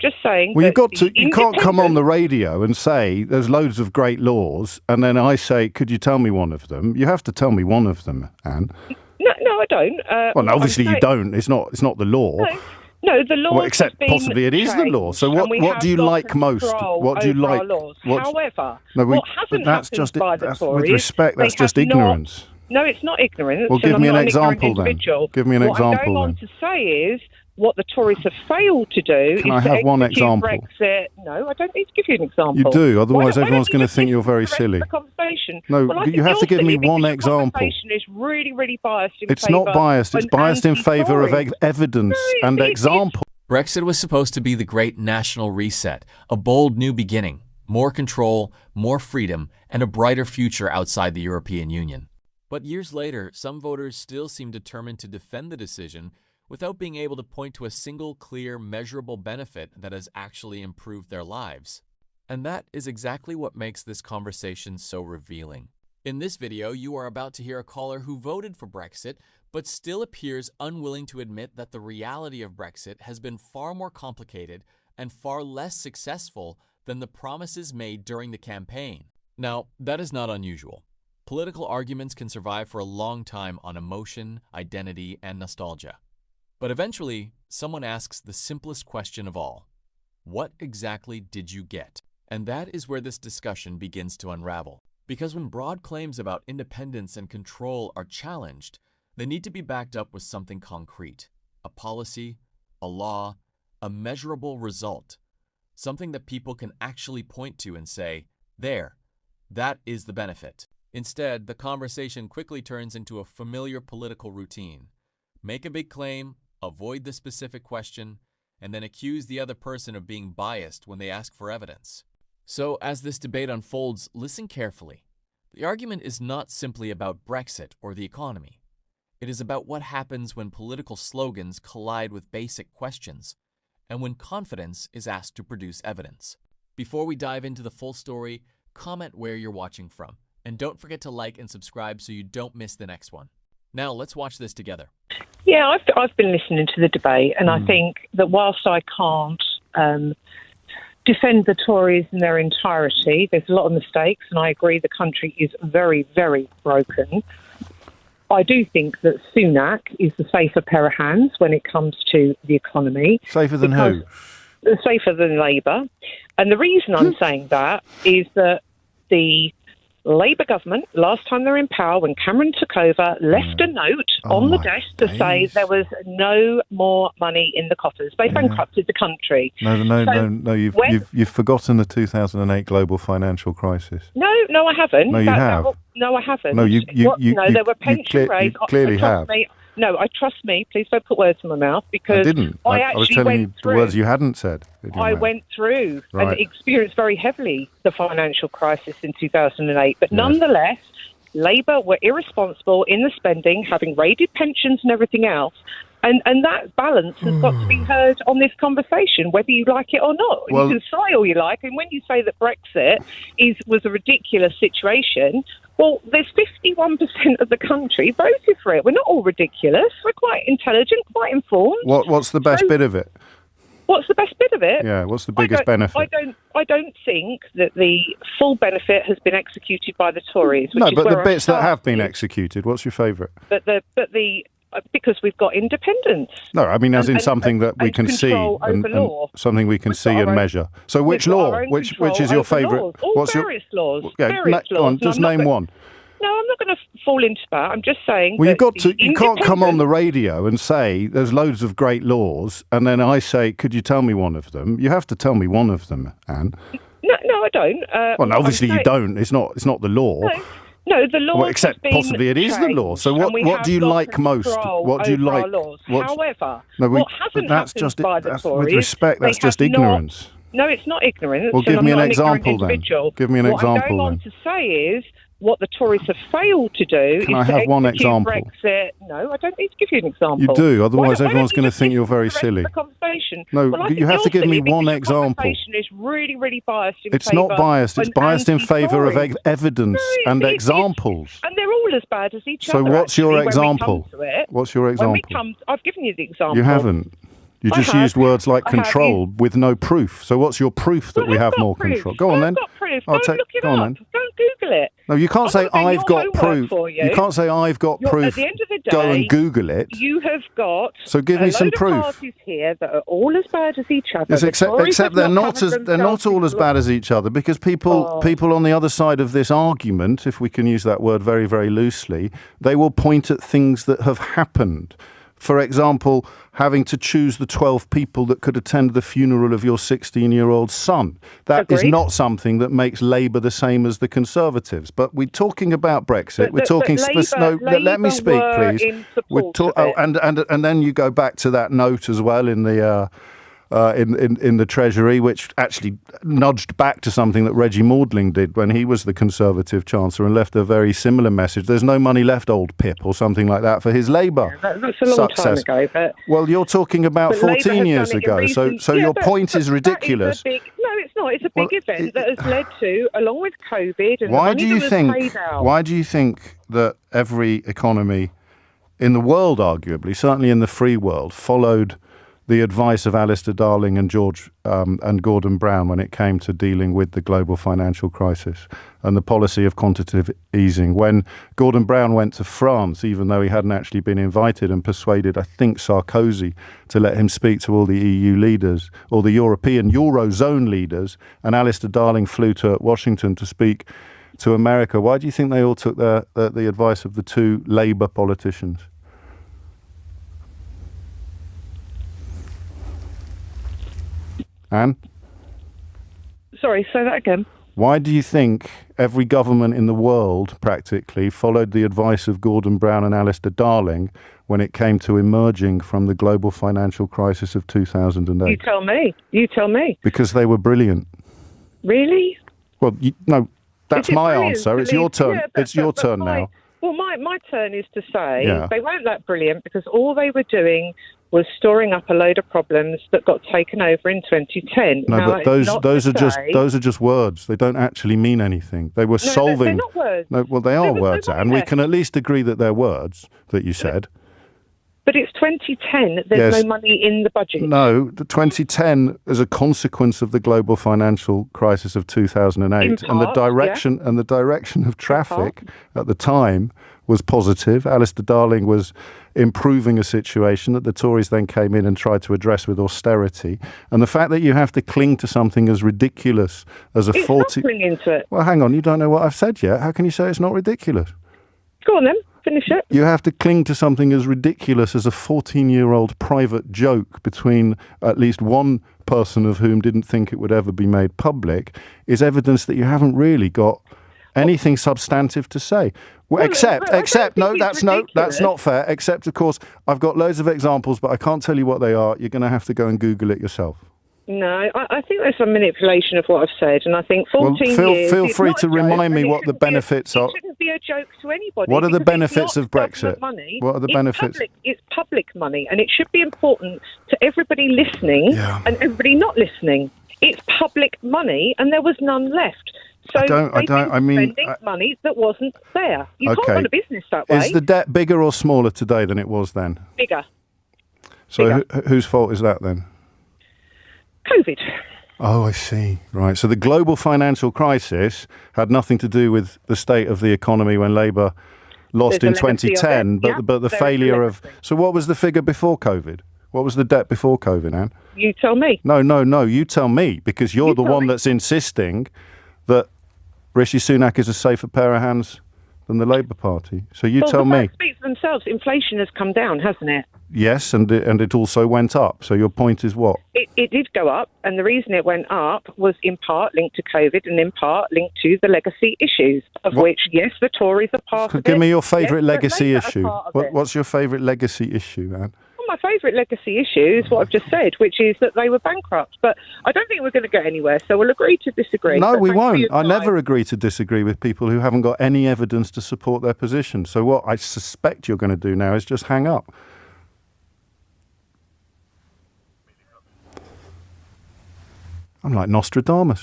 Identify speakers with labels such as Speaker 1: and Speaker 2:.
Speaker 1: just saying.
Speaker 2: Well,
Speaker 1: that
Speaker 2: you can't come on the radio and say there's loads of great laws, and then I say, could you tell me one of them? You have to tell me one of them, Anne.
Speaker 1: No, I don't.
Speaker 2: Well, obviously you don't. It's not the law.
Speaker 1: No, the law.
Speaker 2: Well, except possibly it is the law. So what do you like most? What do you like?
Speaker 1: However, what hasn't happened by the Tories,
Speaker 2: with respect, that's just ignorance.
Speaker 1: No, it's not ignorance.
Speaker 2: Well, give me an example then. Give me an example.
Speaker 1: What I'm going on to say is what the Tories have failed to do.
Speaker 2: Can I have one example?
Speaker 1: Brexit. No, I don't need to give you an example.
Speaker 2: You do, otherwise everyone's going to think you're very silly.
Speaker 1: The conversation.
Speaker 2: No, you have to give me one example.
Speaker 1: The conversation is really biased in
Speaker 2: It's not biased. It's biased in favour of evidence and example.
Speaker 3: Brexit was supposed to be the great national reset, a bold new beginning, more control, more freedom, and a brighter future outside the European Union. But years later, some voters still seem determined to defend the decision without being able to point to a single, clear, measurable benefit that has actually improved their lives. And that is exactly what makes this conversation so revealing. In this video, you are about to hear a caller who voted for Brexit, but still appears unwilling to admit that the reality of Brexit has been far more complicated and far less successful than the promises made during the campaign. Now, that is not unusual. Political arguments can survive for a long time on emotion, identity, and nostalgia. But eventually, someone asks the simplest question of all. What exactly did you get? And that is where this discussion begins to unravel. Because when broad claims about independence and control are challenged, they need to be backed up with something concrete. A policy, a law, a measurable result. Something that people can actually point to and say, there, that is the benefit. Instead, the conversation quickly turns into a familiar political routine. Make a big claim, avoid the specific question, and then accuse the other person of being biased when they ask for evidence. So, as this debate unfolds, listen carefully. The argument is not simply about Brexit or the economy. It is about what happens when political slogans collide with basic questions, and when confidence is asked to produce evidence. Before we dive into the full story, comment where you're watching from. And don't forget to like and subscribe so you don't miss the next one. Now, let's watch this together.
Speaker 1: Yeah, I've been listening to the debate, and I think that whilst I can't defend the Tories in their entirety, there's a lot of mistakes, and I agree the country is very, very broken. I do think that Sunak is the safer pair of hands when it comes to the economy.
Speaker 2: Safer than who?
Speaker 1: Safer than Labour. And the reason I'm saying that is that the Labour government, last time they were in power, when Cameron took over, left a note on the desk to say there was no more money in the coffers. They bankrupted the country.
Speaker 2: No. You've forgotten the 2008 global financial crisis.
Speaker 1: No, I haven't.
Speaker 2: No, you have.
Speaker 1: No, I haven't.
Speaker 2: No,
Speaker 1: there were pension rates.
Speaker 2: You clearly have.
Speaker 1: No, trust me. Please don't put words in my mouth, because
Speaker 2: I didn't. I was telling you the words you hadn't said.
Speaker 1: I went through and experienced very heavily the financial crisis in 2008. But nonetheless, Labour were irresponsible in the spending, having raided pensions and everything else. And that balance has got to be heard on this conversation, whether you like it or not. Well, you can say all you like, and when you say that Brexit was a ridiculous situation, well, there's 51% of the country voted for it. We're not all ridiculous. We're quite intelligent, quite informed.
Speaker 2: What's the best bit of it?
Speaker 1: What's the best bit of it?
Speaker 2: Yeah, what's the biggest benefit?
Speaker 1: I don't think that the full benefit has been executed by the Tories.
Speaker 2: No, but the bits that have been executed, what's your favourite?
Speaker 1: Because we've got independence.
Speaker 2: No, I mean as in something that we can see and something we can see and measure. So which law? Which is your favourite?
Speaker 1: Various laws.
Speaker 2: Just name one.
Speaker 1: No, I'm not going to fall into that. I'm just saying.
Speaker 2: Well, you can't come on the radio and say there's loads of great laws, and then I say, could you tell me one of them? You have to tell me one of them, Anne.
Speaker 1: No, I don't.
Speaker 2: Well, obviously you don't. It's not the law.
Speaker 1: No, the law.
Speaker 2: Well, except possibly it is the law. So what do you like most? What do you like?
Speaker 1: However, what hasn't happened by the Tories,
Speaker 2: with respect, that's just ignorance.
Speaker 1: No, it's not ignorance.
Speaker 2: Well, give me an example then. Give me an example then.
Speaker 1: What I'm going on to say is what the Tories have failed to do.
Speaker 2: Can I have one example?
Speaker 1: Brexit. No, I don't need to give you an example.
Speaker 2: You do, otherwise everyone's going to think you're very silly.
Speaker 1: The conversation.
Speaker 2: No, you have to give me one example.
Speaker 1: The conversation is really, really biased.
Speaker 2: It's not biased. It's biased in favour of evidence and examples.
Speaker 1: And they're all as bad as each other.
Speaker 2: So what's your example? What's your example?
Speaker 1: I've given you the example.
Speaker 2: You haven't. You just used words like control with no proof. So what's your proof that we have more control? Go on then.
Speaker 1: I've got proof. Don't look it up. Don't Google it.
Speaker 2: No, you can't say I've got proof. You can't say I've got proof.
Speaker 1: At the end of the day,
Speaker 2: go and Google it.
Speaker 1: You have got
Speaker 2: so give me some proof.
Speaker 1: Parties here that are all as bad as each other.
Speaker 2: Yes, except they're not all as bad as each other, because people on the other side of this argument, if we can use that word very, very loosely, they will point at things that have happened. For example, having to choose the 12 people that could attend the funeral of your 16-year-old son. That is not something that makes Labour the same as the Conservatives. But we're talking about Brexit. We're talking... let me speak, please. And then you go back to that note as well in the... in the Treasury, which actually nudged back to something that Reggie Maudling did when he was the Conservative Chancellor and left a very similar message. There's no money left, old Pip, or something like that for his Labour
Speaker 1: that's a long
Speaker 2: success.
Speaker 1: Time ago. But,
Speaker 2: well, you're talking about 14 years ago, so your point is ridiculous.
Speaker 1: No, it's not. It's a big event that has led to, along with COVID, and
Speaker 2: why do you think that every economy in the world, arguably, certainly in the free world, followed the advice of Alistair Darling and and Gordon Brown when it came to dealing with the global financial crisis and the policy of quantitative easing? When Gordon Brown went to France, even though he hadn't actually been invited, and persuaded, I think, Sarkozy to let him speak to all the EU leaders or the European Eurozone leaders, and Alistair Darling flew to Washington to speak to America, why do you think they all took the advice of the two Labour politicians? Anne?
Speaker 1: Sorry, say that again.
Speaker 2: Why do you think every government in the world, practically, followed the advice of Gordon Brown and Alistair Darling when it came to emerging from the global financial crisis of 2008?
Speaker 1: You tell me.
Speaker 2: Because they were brilliant.
Speaker 1: Really?
Speaker 2: Well, no, that's my answer. It's your turn. It's your turn now.
Speaker 1: Well, my turn is to say they weren't that brilliant, because all they were doing was storing up a load of problems that got taken over in 2010.
Speaker 2: No, but those are just words. They don't actually mean anything. They were solving.
Speaker 1: They're not words.
Speaker 2: No, well, they are words, and we can at least agree that they're words that you said.
Speaker 1: But it's 2010. There's no money in the budget.
Speaker 2: No, the 2010 as a consequence of the global financial crisis of 2008, and the direction of traffic at the time was positive. Alistair Darling was improving a situation that the Tories then came in and tried to address with austerity. And the fact that you have to cling to something as ridiculous as
Speaker 1: it's not clinging to it.
Speaker 2: Well, hang on, you don't know what I've said yet. How can you say it's not ridiculous?
Speaker 1: Go on then. Finish it.
Speaker 2: You have to cling to something as ridiculous as a 14-year-old private joke between at least one person of whom didn't think it would ever be made public is evidence that you haven't really got anything substantive to say. Except, that's not fair. Except, of course, I've got loads of examples, but I can't tell you what they are. You're going to have to go and Google it yourself.
Speaker 1: No, I think there's some manipulation of what I've said, and I think 14 years...
Speaker 2: Feel free to remind me what the benefits are.
Speaker 1: It shouldn't be a joke to anybody.
Speaker 2: What are the benefits of Brexit? What are the benefits?
Speaker 1: It's public money, and it should be important to everybody listening and everybody not listening. It's public money, and there was none left. So spending money that wasn't there. You can't run a business that way.
Speaker 2: Is the debt bigger or smaller today than it was then?
Speaker 1: Bigger.
Speaker 2: So whose fault is that then?
Speaker 1: COVID.
Speaker 2: Oh, I see. Right. So the global financial crisis had nothing to do with the state of the economy when Labour lost in 2010, but the failure of... So what was the figure before COVID? What was the debt before COVID, Anne?
Speaker 1: You tell me.
Speaker 2: No, you tell me, because you're the one that's insisting that Rishi Sunak is a safer pair of hands than the Labour Party. So you tell me.
Speaker 1: The speak for themselves. Inflation has come down, hasn't it?
Speaker 2: Yes, and it also went up. So your point is what?
Speaker 1: It did go up, and the reason it went up was in part linked to COVID and in part linked to the legacy issues, of which, yes, the Tories are part of it.
Speaker 2: Give me your favourite legacy issue. What's your favourite legacy issue, Anne?
Speaker 1: My favourite legacy issue is what I've just said, which is that they were bankrupt. But I don't think we're going to get anywhere, so we'll agree to disagree.
Speaker 2: No, we won't. I never agree to disagree with people who haven't got any evidence to support their position. So what I suspect you're going to do now is just hang up. I'm like Nostradamus.